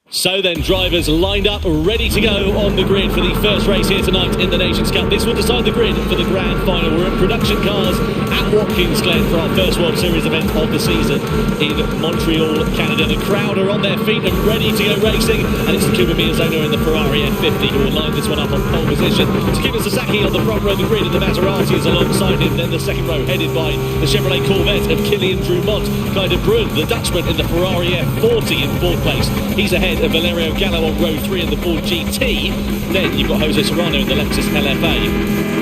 So then, drivers lined up, ready to go on the grid for the first race here tonight in the Nations Cup. This will decide the grid for the grand final. We're in production cars at Watkins Glen for our first World Series event of the season in Montreal, Canada. The crowd are on their feet and ready to go racing, and it's Takuma Miyazono in the Ferrari F50 who will line this one up on pole position. Takuma Sasaki on the front row of the grid, and the Maserati is alongside him. Then the second row headed by the Chevrolet Corvette of Kilian Drumont. Guy de Bruyne, the Dutchman, in the Ferrari F40 in fourth place. He's ahead of Valerio Gallo on row 3 in the Ford GT. Then you've got Jose Serrano in the Lexus LFA.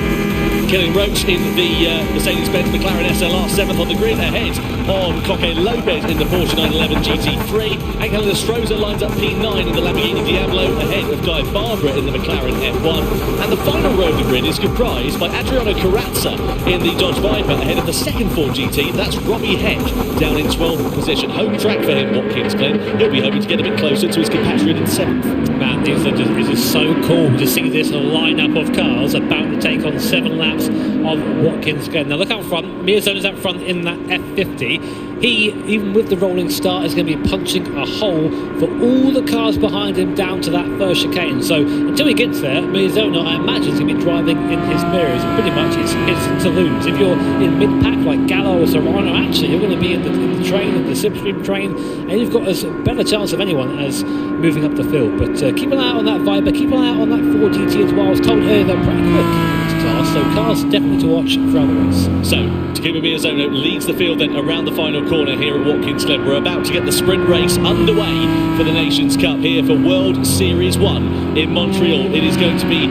Killing Roach in the Mercedes-Benz McLaren SLR, 7th on the grid, ahead on Coque Lopez in the Porsche 911 GT3. Angel Stroza lines up P9 in the Lamborghini Diablo, ahead of Guy Barbara in the McLaren F1. And the final row of the grid is comprised by Adriano Carrazza in the Dodge Viper, ahead of the second Ford GT. That's Robbie Heck down in 12th position. Home track for him, Watkins Glen. He'll be hoping to get a bit closer to his compatriot in 7th. Man, this is so cool to see this lineup of cars about to take on 7 laps of Watkins Glen. Now look out front, Miyazono's out front in that F50. He, even with the rolling start, is going to be punching a hole for all the cars behind him down to that first chicane. So until he gets there, Miyazono, I imagine, is going to be driving in his mirrors. Pretty much it's his to lose. If you're in mid-pack like Gallo or Serrano, actually you're going to be in the train, in the slipstream train, and you've got a better chance of anyone as moving up the field. But keep an eye out on that Viper, keep an eye out on that Ford GT as well. I was told earlier they're pretty quick in this class, so cars definitely to watch throughout the race. So Takuma Miyazono leads the field then around the final corner here at Watkins Glen. We're about to get the sprint race underway for the Nations Cup here for World Series 1 in Montreal. It is going to be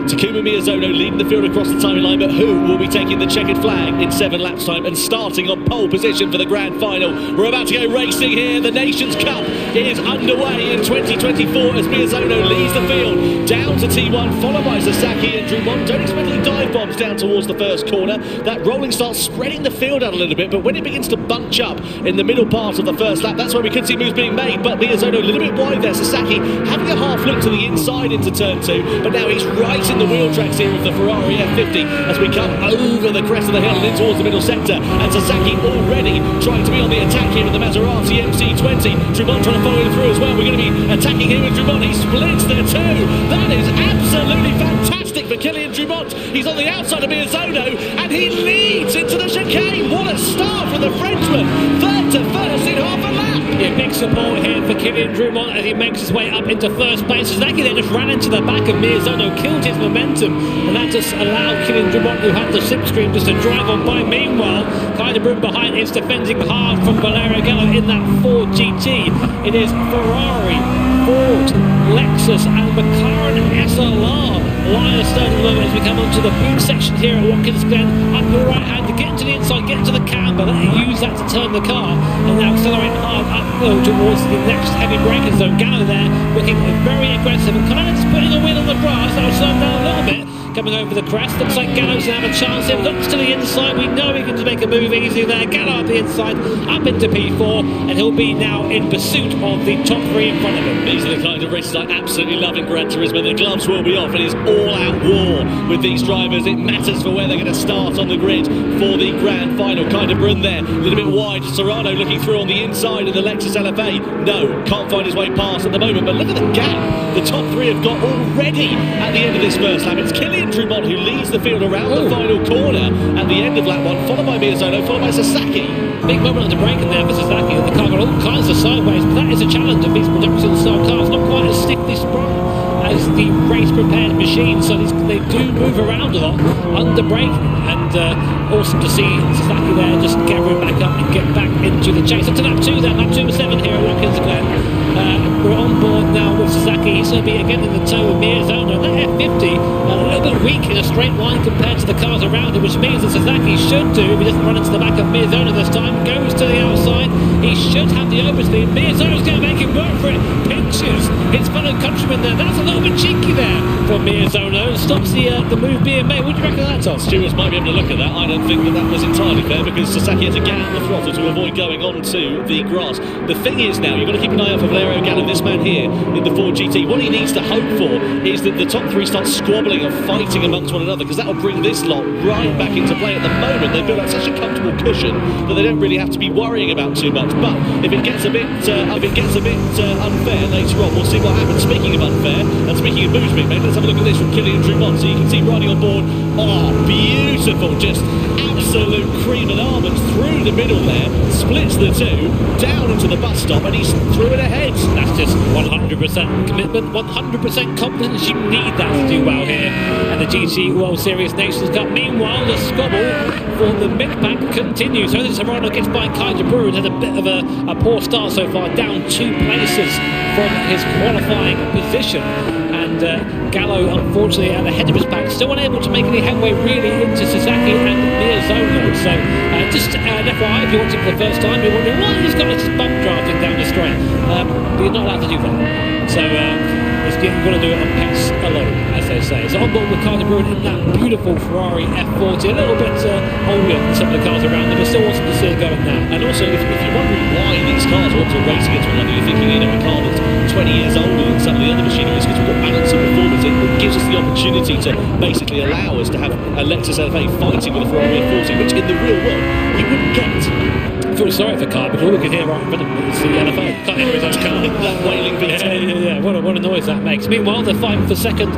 Takuma Miyazono leading the field across the timing line, but who will be taking the checkered flag in 7 laps time and starting on pole position for the grand final? We're about to go racing here. The Nations Cup is underway in 2024 as Miyazono leads the field down to T1, followed by Sasaki and Drumont. Don't expect any dive bombs down towards the first corner. That rolling starts spreading the field out a little bit, but when it begins to bunch up in the middle part of the first lap, that's where we could see moves being made. But Miyazono a little bit wide there. Sasaki having a half look to the inside into turn 2, but now he's right in the wheel tracks here of the Ferrari F50 as we come over the crest of the hill and in towards the middle sector. And Sasaki already trying to be on the attack here in the Maserati MC20. Drumont trying to follow him through as well. We're going to be attacking here with Drumont. He splits there too. That is absolutely fantastic for Kilian Drumont. He's on the outside of Miyazono and he leads into the chicane. What a start from the Frenchman. Third to first in half a lap. Yeah, big support here for Kilian Drumont as he makes his way up into first place. Sasaki then just ran into the back of Miyazono, killed his momentum, and that just allowed Kilian Drumont, who had the slipstream, just to drive on by. Meanwhile, Guy de Bruyne behind is defending hard from Valerio Gallo in that Ford GT. It is Ferrari, Ford, Lexus and McLaren SLR line astern at the moment as we come onto the boot section here at Watkins Glen. Up the right hand to get to the inside, get to the camber, let it use that to turn the car, and now accelerate hard uphill towards the next heavy braking zone. Gallo there looking very aggressive and kind of just putting a wheel on the grass. That'll slow him down a little bit. Coming over the crest, looks like Gallo's going to have a chance here. Looks to the inside, we know he can just make a move easy there. Gallo up the inside, up into P4, and he'll be now in pursuit of the top 3 in front of him. These are the kind of races I absolutely love in Gran Turismo. The gloves will be off. It is all-out war with these drivers. It matters for where they're going to start on the grid for the grand final. Guy de Bruyne there, a little bit wide. Serrano looking through on the inside of the Lexus LFA. No, can't find his way past at the moment, but look at the gap the top 3 have got already at the end of this first lap. It's Kilian Drumont who leads the field around the final corner at the end of lap 1, followed by Miyazono, followed by Sasaki. Big moment on the braking there for Sasaki, and the car got all kinds of sideways, but that is a challenge of these production style cars, not quite as stiffly sprung as the race prepared machine, so they do move around a lot under braking, and awesome to see Sasaki there just gathering back up and get back into the chase. Up to lap 2 then, lap 2 was 7 here at Watkins Glen. we're on board now with Sasaki. He's going to be again in the tow with Miyazono. That F50 a little bit weak in a straight line compared to the cars around it, which means that Sasaki should do, if he doesn't run into the back of Miyazono this time, goes to the outside. He should have the overspeed. Miyazono's going to make him work for it. Pinches his fellow countryman there. That's a little bit cheeky there from Miyazono. Stops the move being made. What do you reckon of that, Tom? Stewards might be able to look at that. I don't think that was entirely fair, because Sasaki had to get out the throttle to avoid going onto the grass. The thing is now, you've got to keep an eye out for Valerio Gallo, this man here in the Ford GT. What he needs to hope for is that the top three start squabbling and fighting amongst one another, because that will bring this lot right back into play. At the moment, they built out such a comfortable cushion that they don't really have to be worrying about too much. But if it gets a bit unfair later on, we'll see what happens. Speaking of unfair, and speaking of moves being made, let's have a look at this from Kylian Drumont. So you can see riding on board, oh, beautiful, just absolute cream and almonds through the middle there, splits the two, down into the bus stop, and he's through it ahead. That's just 100% commitment, 100% confidence. You need that to do well here at the GT World Series Nations Cup. Meanwhile, the squabble for the mid-pack continues. So Serrano gets by Kaiser Brewer, has a bit of a poor start so far, down 2 places from his qualifying position. And Gallo, unfortunately, at the head of his pack, still unable to make any headway really into Sasaki and Miyazono. So just an FYI, if you're watching for the first time, you're wondering why he's got this bump drafting down the straight. But you're not allowed to do that. So you've got to do it on pace alone, as they say. So on board with Kaiser Brewer in that beautiful Ferrari F40, a little bit older than some of the cars around them, but still awesome to see it going now. And also, if you're wondering why these cars want to race against one another, you're thinking, you know, a car that's 20 years older than some of the other machineries, because we've got balance and performance. It gives us the opportunity to basically allow us to have a Lexus LFA fighting with a Ferrari F40, which in the real world you wouldn't get. I feel sorry for Car, but all we can hear right in front of him is the LFA. Can't hear his own car. That wailing V10. Yeah. What a noise that makes. Meanwhile, the fight for second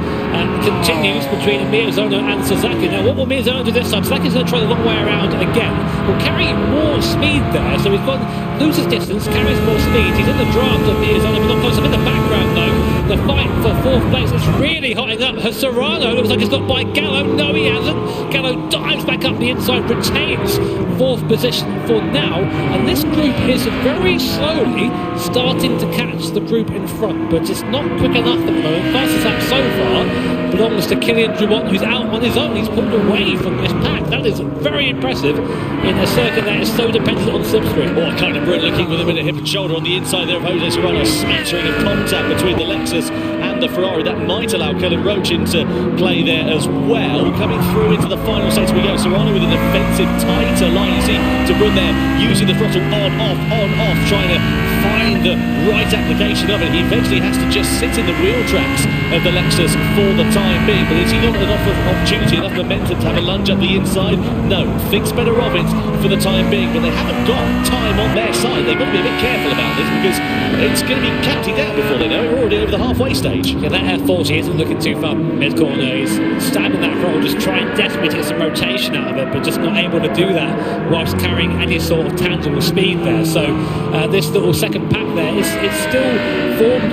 continues between Miyazono and Sasaki. Now, what will Miyazono do this time? Sasaki's going to try the long way around again. Will carry more speed there, so he's gone, loses distance, carries more speed. He's in the draft of Miyazono, but not close up in the background, though. The fight for fourth place is really hotting up. Serrano looks like he's got by Gallo. No, he hasn't. Gallo dives back up the inside, retains fourth position for now. And this group is very slowly starting to catch the group in front, but it's not quick enough at the moment. Fastest lap so far belongs to Kylian Drumont, who's out on his own. He's pulled away from this pack. That is very impressive in a circuit that is so dependent on slipstream. Oh, kind of brilliant looking with a bit of hip and shoulder on the inside there of Jose Serrano. Smattering of contact between the Lexus and the Ferrari. That might allow Cullen Roach into play there as well. Coming through into the final stage we go. Serrano with an offensive, tighter line. You see Brun there using the throttle on, off, trying to find the right application of it. He eventually has to just sit in the wheel tracks of the Lexus for the time being. But has he got enough opportunity, enough momentum to have a lunge up the inside? No, thinks better of it for the time being. But they haven't got time on their side. They've got to be a bit careful about this, because it's going to be counting down before they know it. We're already over the halfway stage. Yeah, that F40 isn't looking too far mid-corner. He's stabbing that throttle, just trying desperately to get some rotation out of it, but just not able to do that whilst carrying any sort of tangible speed there. So this little second pack there is still formed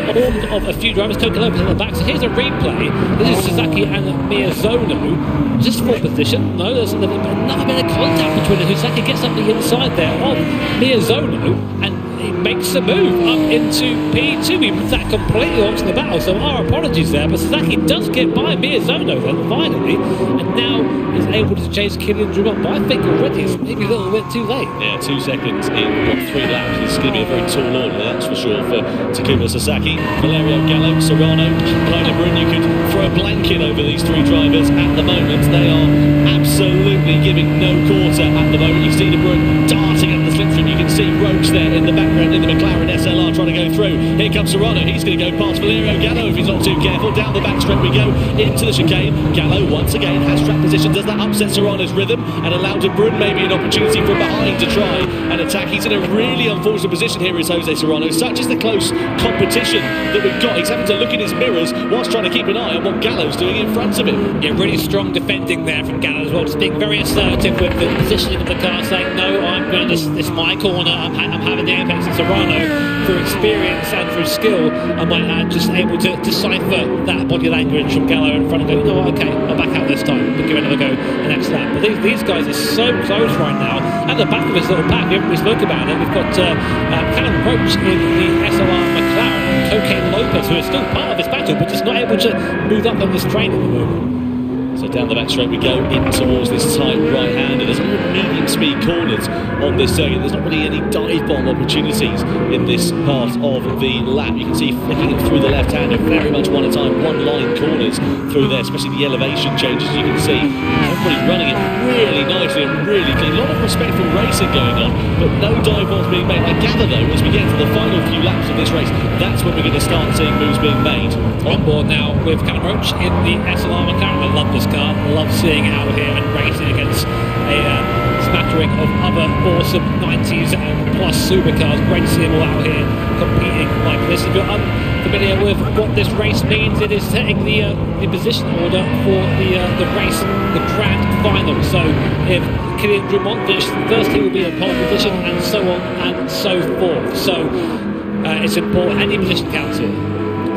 of a few drivers. Coca Lopez at the back. So here's a replay. This is Sasaki and Miyazono. Just fourth position. No, there's another bit of contact between them. Sasaki gets up the inside there of Miyazono, and he makes a move up into P2. He puts that completely onto the battle, so our apologies there, but Sasaki does get by Miyazono then, finally, and now is able to chase Kylian Drumont, but I think already it's maybe a little bit too late. Yeah, 2 seconds in 3 laps. It's going to be a very tall order, that's for sure, for Takuma Sasaki, Valerio Gallo, Serrano, Kaiser Brun. You could throw a blanket over these 3 drivers at the moment. They are absolutely giving no quarter at the moment. You see the Brun darting up the slipstream. You can see Roach there in the background in the McLaren SLR trying to go through. Here comes Serrano. He's going to go past Valerio Gallo if he's not too careful. Down the backstretch we go into the chicane. Gallo once again has track position. Does that upset Serrano's rhythm and allow De Bruyne maybe an opportunity from behind to try and attack? He's in a really unfortunate position here, is Jose Serrano. Such is the close competition that we've got. He's having to look in his mirrors whilst trying to keep an eye on what Gallo's doing in front of him. Yeah, really strong defending there from Gallo as well, just being very assertive with the positioning of the car, saying no, I'm going to this is my corner, I'm having the apex. And Serrano, through experience and through skill, I might add, just able to decipher that body language from Gallo in front and go, you know what, okay, I'll back out this time, we'll give it another go the next lap. But these guys are so close right now. At the back of his little pack, we spoke about it, we've got Callum Roach in the SLR McLaren. Lopez, who is still part of this battle, but just not able to move up on this train at the moment. So down the back straight we go in towards this tight right-hander. There's more medium-speed corners on this circuit. There's not really any dive bomb opportunities in this part of the lap. You can see flicking it through the left-hander, very much one at a time, one-line corners through there, especially the elevation changes. You can see everybody running it really nicely and really clean. A lot of respectful racing going on, but no dive bombs being made. I gather, though, as we get to the final few laps of this race, that's when we're going to start seeing moves being made. On board now with Callum Roach in the SLR McLaren. I love this car. I love seeing it out here and racing against a smattering of other awesome 90s and plus supercars. Great to see them all out here competing like this. If you're unfamiliar with what this race means, it is setting the position order for the race, the grand final. So if Kylian Drumont finishes first, he will be in pole position, and so on and so forth. So it's important. Any position counts here.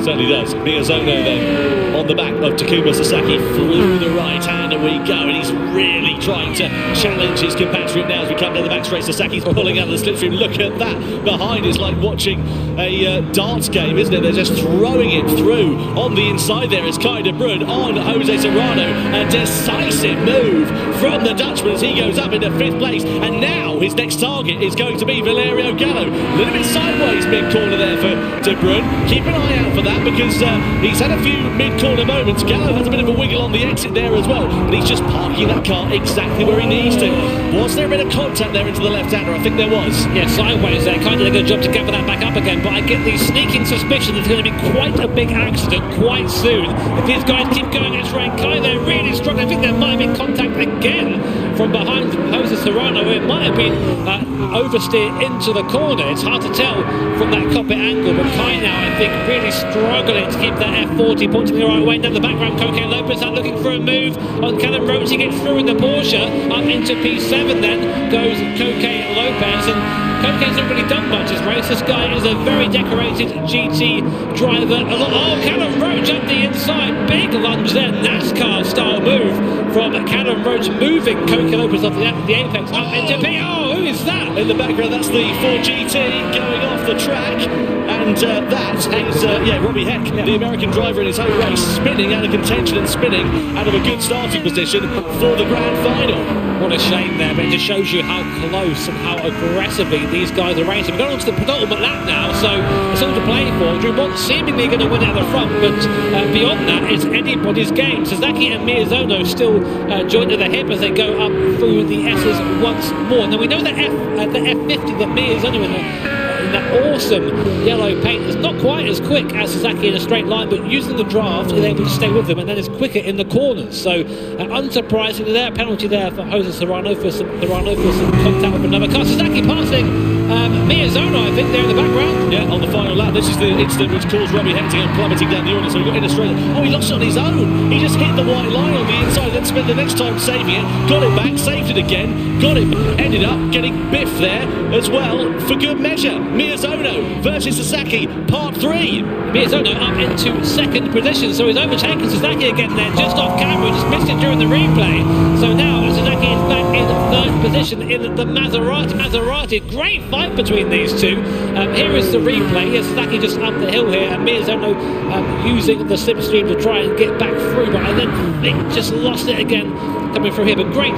Certainly does. Miyazono then on the back of Takuma Sasaki through the right hand, and we go, and he's really trying to challenge his compatriot now as we come down the back straight. Sasaki's pulling out of the slipstream. Look at that behind. It's like watching a darts game, isn't it? They're just throwing it through. On the inside there is Kai de Bruyne on Jose Serrano. A decisive move from the Dutchman as he goes up into 5th place, and now his next target is going to be Valerio Gallo. A little bit sideways mid-corner there for de Bruyne. Keep an eye out for that, because he's had a few mid-corner moments. Gallo has a bit of a wiggle on the exit there as well, but he's just parking that car exactly where he needs to. Was there a bit of contact there into the left-hander? I think there was. Yeah, sideways there. Kind of did a good job to gather that back up again, but I get the sneaking suspicion there's going to be quite a big accident quite soon. If these guys keep going against rank Kai, they're really struggling. I think there might have been contact again from behind Jose Serrano. It might have been oversteer into the corner. It's hard to tell from that cockpit angle, but Kai now, I think, really struggling to keep that F40 pointing the right way. Down the background, Coque Lopez out looking for a move on Callum Roach. He gets through in the Porsche. Up into P7 then goes Coque Lopez, and Coque's not really done much this race. This guy is a very decorated GT driver. Oh, Callum Roach up the inside. Big lunge there. NASCAR style move from Callum Roach, moving Coque Lopez off the apex up into P. Oh, who is that? In the background, that's the Ford GT going off the track. And that is Robbie Heck, the American driver in his home race, spinning out of contention and spinning out of a good starting position for the grand final. What a shame there, but it just shows you how close and how aggressively these guys are racing. We're going on to the penultimate lap now, so it's all to play for. Drumont seemingly going to win at the front, but beyond that, it's anybody's game. Sasaki and Miyazono still joined at the hip as they go up through the S's once more. Now we know that the F50 that Miyazono in that awesome yellow paint is not quite as quick as Sasaki in a straight line, but using the draft is able to stay with them, and then is quicker in the corners. So unsurprisingly there, penalty there for Jose Serrano for some contact with another car. Sasaki passing Miyazono, I think, there in the background. Yeah, on the final lap. This is the incident which caused Robbie Heck to go plummeting down the order, so he got in a straight. Oh, he lost it on his own. He just hit the white line on the inside, then spent the next time saving it, got it back, saved it again, got it, ended up getting biffed there as well for good measure. Miyazono versus Sasaki, part 3. Miyazono up into 2nd position, so he's overtaken Sasaki again there, just off camera, just missed it during the replay. So now Sasaki is back in 3rd position in the Maserati. Great fight between these two. Here is the replay. Yes, Sasaki just up the hill here, and Miyazono using the slipstream to try and get back through, but then they just lost it again coming through here. But great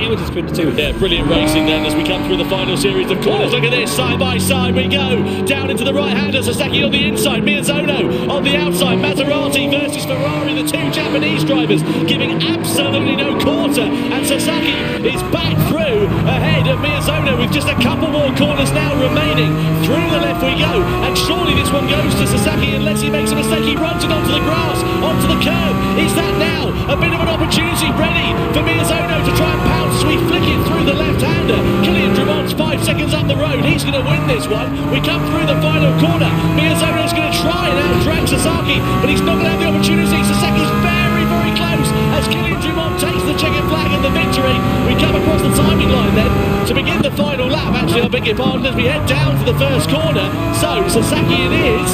images between the two. Yeah, brilliant racing then as we come through the final series of corners. Look at this, side by side we go. Down into the right-hander, Sasaki on the inside, Miyazono on the outside. Maserati versus Ferrari, the two Japanese drivers giving absolutely no quarter, and Sasaki is back through ahead of Miyazono with just a couple more corners now remaining. Through the left we go, and surely this one goes to Sasaki unless he makes a mistake. He runs it onto the grass, onto the curb. Is that now a bit of an opportunity ready for Miyazono to try and pounce as we flick it through the left-hander? Kylian Drumont's 5 seconds up the road. He's going to win this one. We come through the final corner. Miyazono's going to try and out-drag Sasaki, but he's not going to have the opportunity. Sasaki's very, very close as Kylian Drumont takes the checkered flag and the victory. We come across the timing line then to begin the final lap. Actually, I beg your pardon, as we head down to the first corner. So Sasaki it is,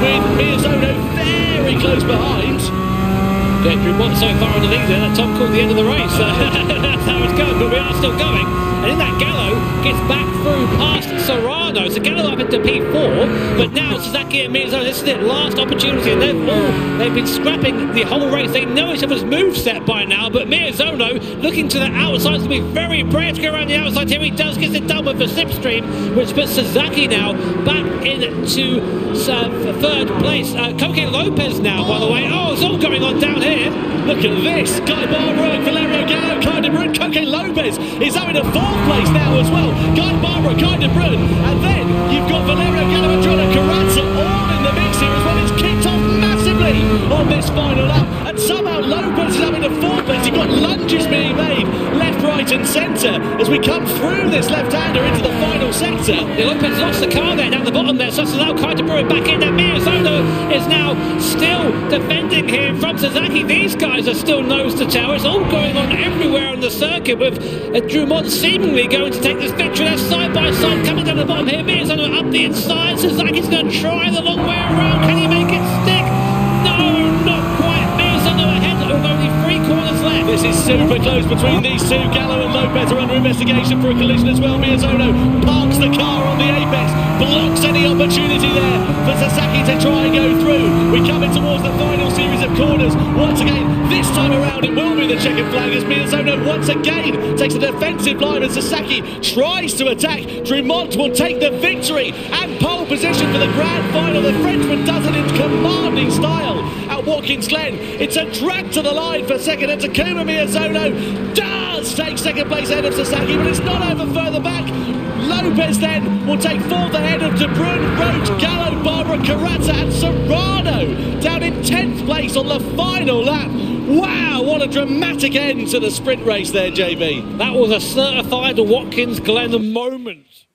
with Miyazono very close behind. Yeah, Drumont so far on the lead there that Tom called the end of the race. That's how it's going, but we are still going. And in that, Gallo gets back through past Serrano. So Gallo up into P4, but now Sasaki Miyazono. This is their last opportunity, and they've been scrapping the whole race. They know each other's moveset by now, but Miyazono looking to the outside to be very brave to go around the outside here. He does get it done with the slipstream, which puts Sasaki now back into third place. Koke Lopez now, by the way. Oh, it's all going on down here. Look at this. Guy Barbara, Valerio Gallo, Kai de Bruyne, Koke Lopez is out in a fourth place now as well. Guy Barbara, Kai de Bruyne, and then you've got Valerio Gallo and Jordan Carrazza all in the mix here as well. It's kicked off massively on this final lap, and somehow Lopez is out in a fourth place. You've got lunges being made left, right and centre as we come through this left-hander into the final sector. Yeah, Lopez lost the car there down the bottom there, so now Kai de Bruyne back in there. Miyazono is now still defending here from Sasaki. These guys are still nose to tail. It's all going on everywhere on the circuit, with Drumont seemingly going to take this victory. They're side by side coming down the bottom here. Miyazono up the inside. Sasaki's going to try the long way around. Can he make it stick? No, not quite. Miyazono ahead with only 3 corners left. This is super close between these two. Gallo and Lopez are under investigation for a collision as well. Miyazono parks the car on the apex, blocks any opportunity there for Sasaki to try and go through. We come in towards the final series of corners. Once again, this time around it will be the checkered flag as Miyazono once again takes a defensive line and Sasaki tries to attack. Drumont will take the victory and pole position for the grand final. The Frenchman does it in commanding style at Watkins Glen. It's a drag to the line for second, and Takuma Miyazono does take second place ahead of Sasaki, but it's not over further back. Lopez then will take fourth ahead of De Bruyne, Roach, Gallo, Barbara, Carrazza and Serrano down in 10th place on the final lap. Wow, what a dramatic end to the sprint race there, JB. That was a certified Watkins Glen moment.